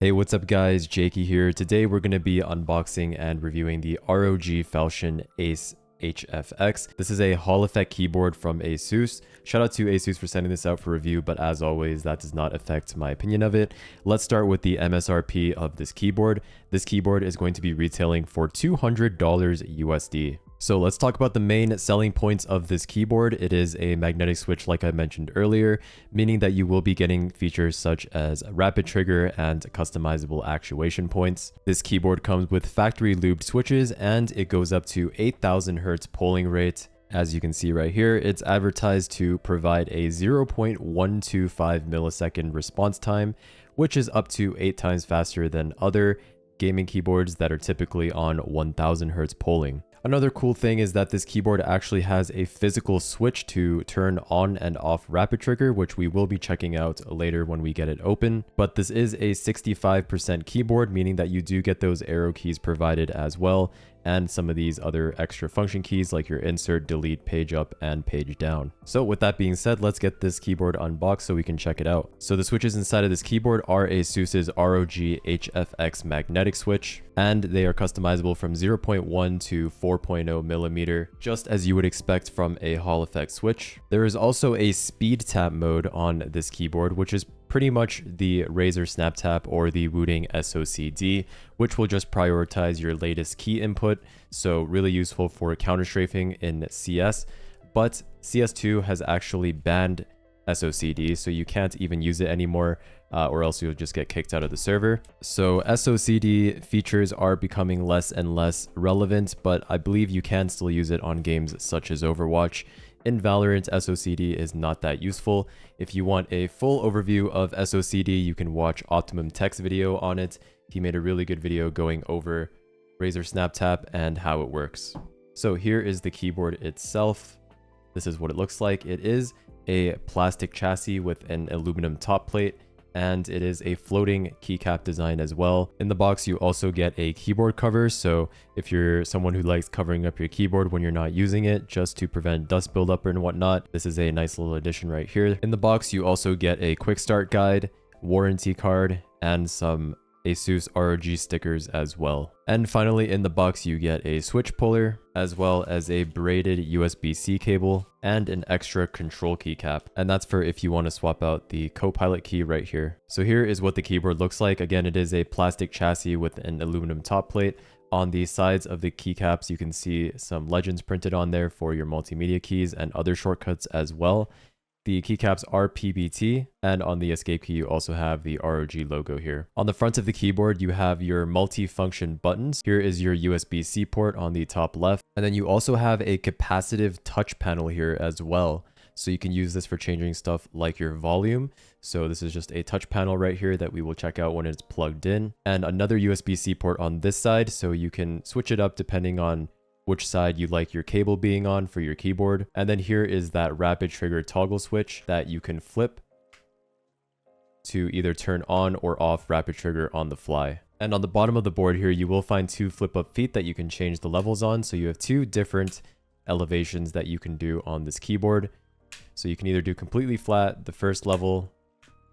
Hey, what's up guys, Jaeky here. Today we're going to be unboxing and reviewing the ROG Falchion Ace HFX. This is a Hall effect keyboard from ASUS. Shout out to ASUS for sending this out for review, but as always, that does not affect my opinion of it. Let's start with the MSRP of this keyboard. This keyboard is going to be retailing for $200 USD. So let's talk about the main selling points of this keyboard. It is a magnetic switch like I mentioned earlier, meaning that you will be getting features such as rapid trigger and customizable actuation points. This keyboard comes with factory lubed switches and it goes up to 8,000 Hertz polling rate. As you can see right here, it's advertised to provide a 0.125 millisecond response time, which is up to 8 times faster than other gaming keyboards that are typically on 1000 Hertz polling. Another cool thing is that this keyboard actually has a physical switch to turn on and off rapid trigger, which we will be checking out later when we get it open. But this is a 65% keyboard, meaning that you do get those arrow keys provided as well, and some of these other extra function keys like your insert, delete, page up, and page down. So with that being said, let's get this keyboard unboxed so we can check it out. So the switches inside of this keyboard are ASUS's ROG HFX magnetic switch, and they are customizable from 0.1 to 4.0 millimeter, just as you would expect from a Hall effect switch. There is also a speed tap mode on this keyboard, which is pretty much the Razer Snap Tap or the Wooting SOCD, which will just prioritize your latest key input. So really useful for counter strafing in CS, but CS2 has actually banned SOCD, so you can't even use it anymore, or else you'll just get kicked out of the server. So SOCD features are becoming less and less relevant, but I believe you can still use it on games such as Overwatch. In Valorant, SOCD is not that useful. If you want a full overview of SOCD, you can watch Optimum Tech's video on it. He made a really good video going over Razer Snap Tap and how it works. So here is the keyboard itself. This is what it looks like. It is a plastic chassis with an aluminum top plate, and it is a floating keycap design as well. In the box, you also get a keyboard cover, so if you're someone who likes covering up your keyboard when you're not using it, just to prevent dust buildup and whatnot, this is a nice little addition right here. In the box, you also get a quick start guide, warranty card, and some ASUS ROG stickers as well. And finally, in the box, you get a switch puller, as well as a braided USB-C cable and an extra control keycap. And that's for if you want to swap out the Copilot key right here. So here is what the keyboard looks like. Again, it is a plastic chassis with an aluminum top plate. On the sides of the keycaps, you can see some legends printed on there for your multimedia keys and other shortcuts as well. The keycaps are PBT, and on the escape key, you also have the ROG logo here. On the front of the keyboard, you have your multi-function buttons. Here is your USB-C port on the top left, and then you also have a capacitive touch panel here as well. So you can use this for changing stuff like your volume. So this is just a touch panel right here that we will check out when it's plugged in, and another USB-C port on this side, so you can switch it up depending on which side you like your cable being on for your keyboard. And then here is that rapid trigger toggle switch that you can flip to either turn on or off rapid trigger on the fly. And on the bottom of the board here, you will find 2 flip up feet that you can change the levels on. So you have 2 different elevations that you can do on this keyboard. So you can either do completely flat, the first level,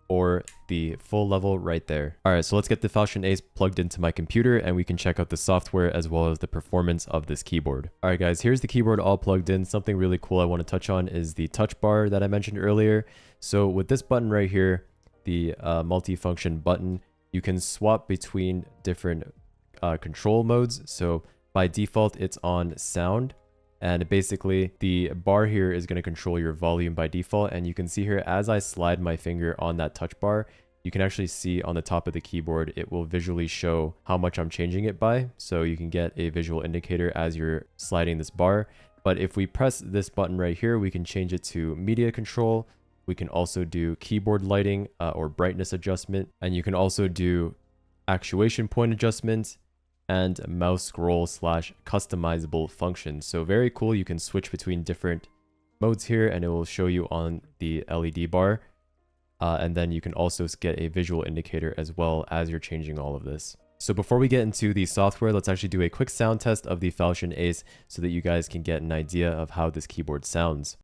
or the full level right there. All right, so let's get the Falchion Ace plugged into my computer and we can check out the software as well as the performance of this keyboard. All right, guys, here's the keyboard all plugged in. Something really cool I want to touch on is the touch bar that I mentioned earlier. So with this button right here, the multi-function button, you can swap between different control modes. So by default, it's on sound. And basically, the bar here is going to control your volume by default. And you can see here, as I slide my finger on that touch bar, you can actually see on the top of the keyboard, it will visually show how much I'm changing it by. So you can get a visual indicator as you're sliding this bar. But if we press this button right here, we can change it to media control. We can also do keyboard lighting or brightness adjustment. And you can also do actuation point adjustment and mouse scroll / customizable functions. So very cool. You can switch between different modes here and it will show you on the LED bar. And then you can also get a visual indicator as well as you're changing all of this. So before we get into the software, let's actually do a quick sound test of the Falchion Ace so that you guys can get an idea of how this keyboard sounds.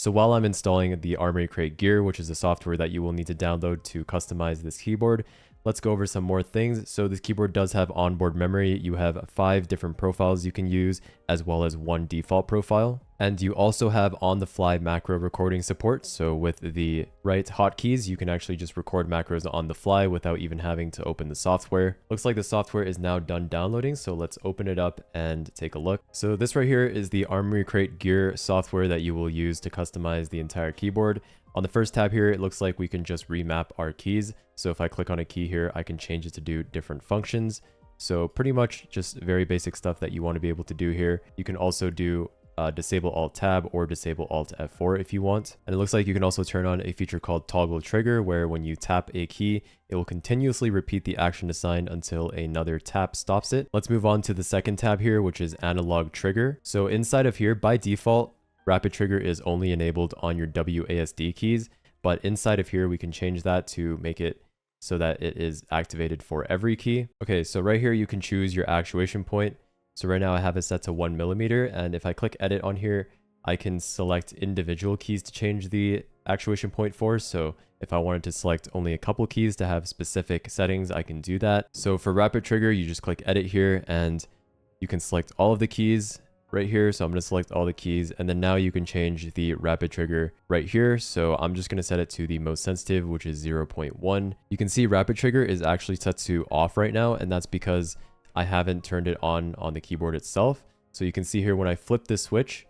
So while I'm installing the Armory Crate Gear, which is the software that you will need to download to customize this keyboard, let's go over some more things. So this keyboard does have onboard memory. You have 5 different profiles you can use, as well as 1 default profile. And you also have on-the-fly macro recording support. So with the right hotkeys, you can actually just record macros on the fly without even having to open the software. Looks like the software is now done downloading, so let's open it up and take a look. So this right here is the Armory Crate Gear software that you will use to customize the entire keyboard. On the first tab here, it looks like we can just remap our keys. So if I click on a key here, I can change it to do different functions. So pretty much just very basic stuff that you want to be able to do here. You can also do disable alt tab or disable alt F4 if you want. And it looks like you can also turn on a feature called toggle trigger, where when you tap a key, it will continuously repeat the action assigned until another tap stops it. Let's move on to the second tab here, which is analog trigger. So inside of here, by default, rapid trigger is only enabled on your WASD keys, but inside of here, we can change that to make it so that it is activated for every key. Okay, so right here, you can choose your actuation point. So right now I have it set to 1mm, and if I click edit on here, I can select individual keys to change the actuation point for. So if I wanted to select only a couple keys to have specific settings, I can do that. So for rapid trigger, you just click edit here and you can select all of the keys right here. So I'm going to select all the keys, and then now you can change the rapid trigger right here. So I'm just going to set it to the most sensitive, which is 0.1. You can see rapid trigger is actually set to off right now, and that's because I haven't turned it on the keyboard itself. So you can see here when I flip this switch,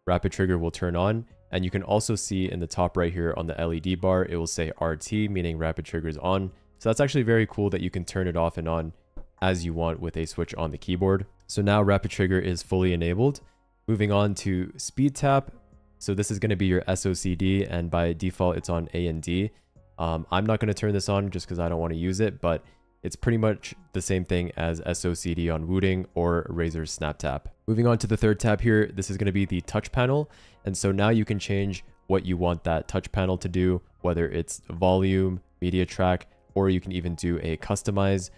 rapid trigger will turn on, and you can also see in the top right here on the LED bar, it will say RT, meaning rapid trigger is on. So that's actually very cool that you can turn it off and on as you want with a switch on the keyboard. So now rapid trigger is fully enabled. Moving on to speed tap. So this is going to be your SOCD, and by default it's on A and D. I'm not going to turn this on just because I don't want to use it, but it's pretty much the same thing as SOCD on Wooting or Razer's Snap Tap. Moving on to the third tab here, this is going to be the touch panel. And so now you can change what you want that touch panel to do, whether it's volume, media track, or you can even do a customize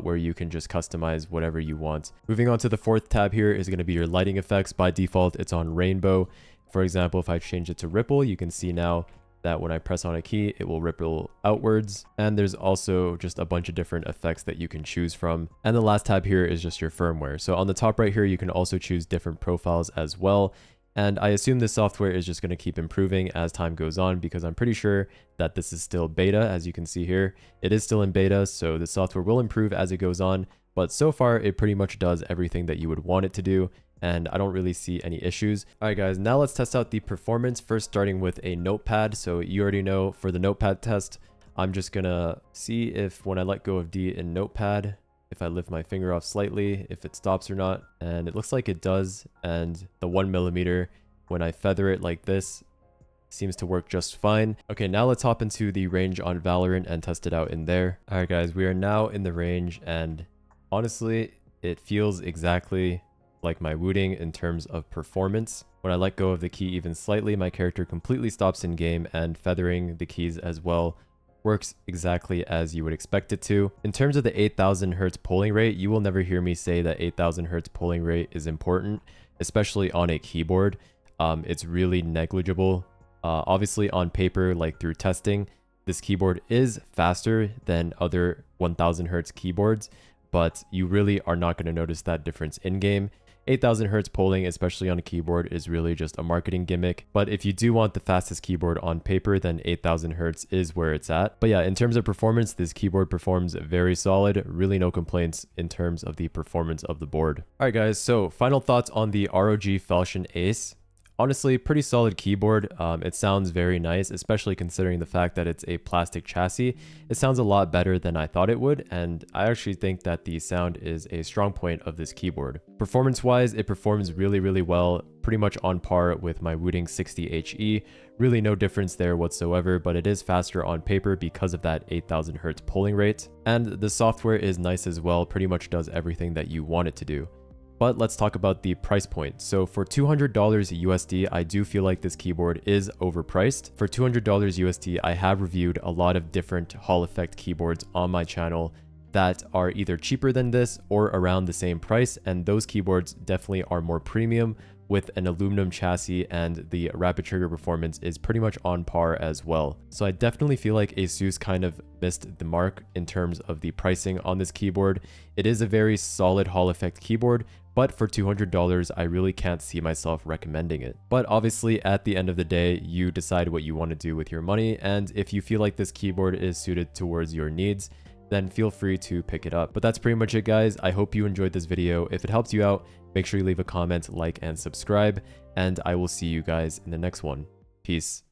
where you can just customize whatever you want. Moving on to the fourth tab here is going to be your lighting effects. By default, it's on rainbow. For example, if I change it to ripple, you can see now that when I press on a key, it will ripple outwards. And there's also just a bunch of different effects that you can choose from. And the last tab here is just your firmware. So on the top right here, you can also choose different profiles as well. And I assume this software is just going to keep improving as time goes on, because I'm pretty sure that this is still beta. As you can see here, it is still in beta. So the software will improve as it goes on. But so far, it pretty much does everything that you would want it to do, and I don't really see any issues. All right, guys, now let's test out the performance, first starting with a notepad. So you already know for the notepad test, I'm just gonna see if when I let go of D in notepad, if I lift my finger off slightly, if it stops or not. And it looks like it does. And the 1mm, when I feather it like this, seems to work just fine. Okay, now let's hop into the range on Valorant and test it out in there. All right, guys, we are now in the range, and honestly, it feels exactly like my Wooting in terms of performance. When I let go of the key even slightly, my character completely stops in game, and feathering the keys as well works exactly as you would expect it to. In terms of the 8000 Hz polling rate, you will never hear me say that 8000 Hz polling rate is important, especially on a keyboard. It's really negligible. Obviously on paper, like through testing, this keyboard is faster than other 1000 Hz keyboards, but you really are not going to notice that difference in game. 8000 Hz polling, especially on a keyboard, is really just a marketing gimmick. But if you do want the fastest keyboard on paper, then 8000 Hz is where it's at. But yeah, in terms of performance, this keyboard performs very solid. Really no complaints in terms of the performance of the board. All right, guys, so final thoughts on the ROG Falchion Ace. Honestly, pretty solid keyboard. It sounds very nice, especially considering the fact that it's a plastic chassis. It sounds a lot better than I thought it would, and I actually think that the sound is a strong point of this keyboard. Performance-wise, it performs really, really well, pretty much on par with my Wooting 60HE. Really no difference there whatsoever, but it is faster on paper because of that 8000 Hz polling rate. And the software is nice as well, pretty much does everything that you want it to do. But let's talk about the price point. So for $200 USD, I do feel like this keyboard is overpriced. For $200 USD, I have reviewed a lot of different Hall effect keyboards on my channel that are either cheaper than this or around the same price. And those keyboards definitely are more premium, with an aluminum chassis, and the rapid trigger performance is pretty much on par as well. So I definitely feel like ASUS kind of missed the mark in terms of the pricing on this keyboard. It is a very solid Hall effect keyboard, but for $200, I really can't see myself recommending it. But obviously, at the end of the day, you decide what you want to do with your money, and if you feel like this keyboard is suited towards your needs, then feel free to pick it up. But that's pretty much it, guys. I hope you enjoyed this video. If it helped you out, make sure you leave a comment, like, and subscribe, and I will see you guys in the next one. Peace.